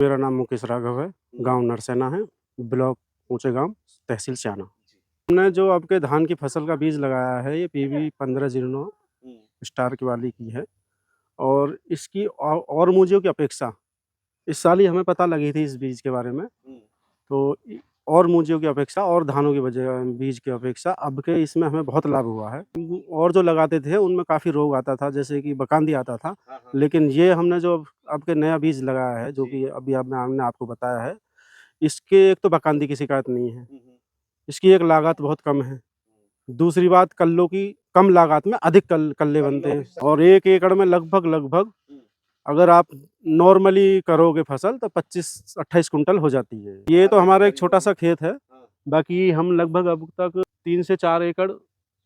मेरा नाम मुकेश राघव है, गांव नरसेना है, ब्लॉक ऊँचे गांव, तहसील स्याना। हमने जो आपके धान की फसल का बीज लगाया है, ये पीवी 1509 स्टार की वाली की है और इसकी और मूजियों की अपेक्षा इस साल ही हमें पता लगी थी इस बीज के बारे में। तो और मूजियों की अपेक्षा और धानों की वजह बीज की अपेक्षा अब के इसमें हमें बहुत लाभ हुआ है। और जो लगाते थे उनमें काफ़ी रोग आता था, जैसे कि बकांदी आता था। लेकिन ये हमने जो अब के नया बीज लगाया है, जो कि अभी अब हमने आपको बताया है, इसके एक तो बकांदी की शिकायत नहीं है, इसकी एक लागत बहुत कम है। दूसरी बात, कल्लों की कम लागत में अधिक कल्ले बनते हैं और 1 एकड़ में लगभग अगर आप नॉर्मली करोगे फसल तो 25-28 कुंटल हो जाती है। ये तो हमारा एक छोटा सा खेत है, बाकी हम लगभग अब तक 3 से 4 एकड़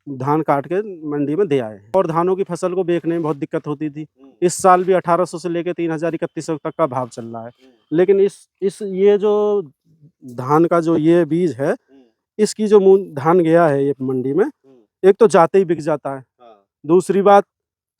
धान काट के मंडी में दे आए हैं। और धानों की फसल को बेचने में बहुत दिक्कत होती थी। इस साल भी 1800 से लेकर 3000-3100 तक का भाव चल रहा है। लेकिन इस ये जो धान का जो ये बीज है, इसकी जो धान गया है ये मंडी में, एक तो जाते ही बिक जाता है। दूसरी बात,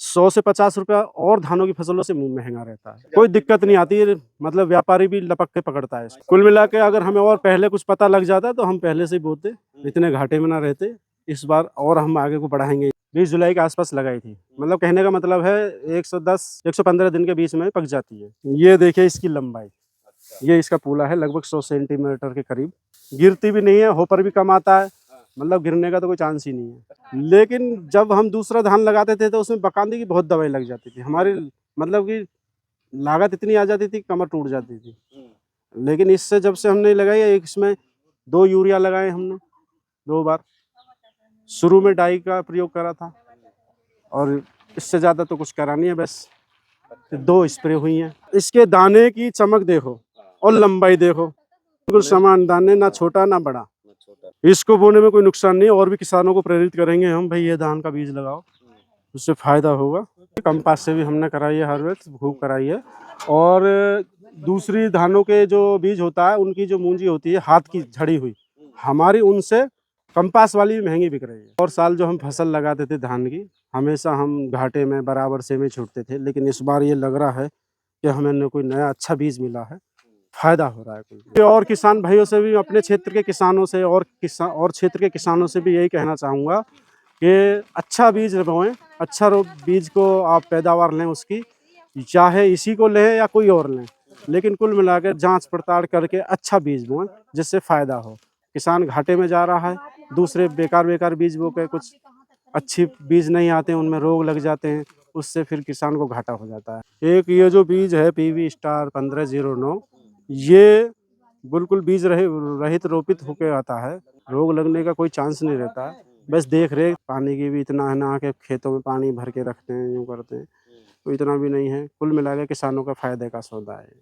100 से 50 रुपया और धानों की फसलों से महंगा रहता है। कोई दिक्कत नहीं आती है, मतलब व्यापारी भी लपक के पकड़ता है। कुल मिला के अगर हमें और पहले कुछ पता लग जाता तो हम पहले से ही बोते, इतने घाटे में ना रहते। इस बार और हम आगे को बढ़ाएंगे। 20 जुलाई के आसपास लगाई थी, मतलब कहने का मतलब है 110-115 दिन के बीच में पक जाती है। ये देखिए इसकी लंबाई, ये इसका पूला है लगभग 100 सेंटीमीटर के करीब। गिरती भी नहीं है, होपर भी कम आता है, मतलब गिरने का तो कोई चांस ही नहीं है। लेकिन जब हम दूसरा धान लगाते थे तो उसमें बकांदी की बहुत दवाई लग जाती थी हमारी, मतलब कि लागत इतनी आ जाती थी, कमर टूट जाती थी। लेकिन इससे जब से हमने लगाई है, इसमें 2 यूरिया लगाए हमने 2 बार। शुरू में डाई का प्रयोग करा था और इससे ज़्यादा तो कुछ करा नहीं है, बस 2 स्प्रे हुई हैं। इसके दाने की चमक देखो और लंबाई देखो, बिल्कुल समान दाने, ना छोटा ना बड़ा। इसको बोने में कोई नुकसान नहीं है। और भी किसानों को प्रेरित करेंगे हम, भाई ये धान का बीज लगाओ, उससे फायदा होगा। कंपास से भी हमने कराई है हार्वेस्ट, खूब कराई है। और दूसरी धानों के जो बीज होता है, उनकी जो मूंजी होती है हाथ की झड़ी हुई, हमारी उनसे कंपास वाली भी महंगी बिक रही है। और साल जो हम फसल लगाते थे धान की, हमेशा हम घाटे में बराबर से में छूटते थे। लेकिन इस बार ये लग रहा है कि हमें कोई नया अच्छा बीज मिला है, फायदा हो रहा है कोई। और किसान भाइयों से भी, अपने क्षेत्र के किसानों से और क्षेत्र के किसानों से भी यही कहना चाहूँगा कि अच्छा बीज बोएं, अच्छा बीज को आप पैदावार लें उसकी, चाहे इसी को लें या कोई और लें, लेकिन कुल मिलाकर जांच पड़ताल करके अच्छा बीज बोएं जिससे फायदा हो। किसान घाटे में जा रहा है, दूसरे बेकार बीज बो के कुछ अच्छी बीज नहीं आते, उनमें रोग लग जाते हैं, उससे फिर किसान को घाटा हो जाता है। एक ये जो बीज है पीवी स्टार 1509, ये बिल्कुल बीज रहित रोपित होके आता है, रोग लगने का कोई चांस नहीं रहता है। बस देख रेख, पानी की भी इतना है ना कि खेतों में पानी भर के रखते हैं, यूँ करते हैं, तो इतना भी नहीं है। कुल मिला के किसानों का फायदे का सौदा है।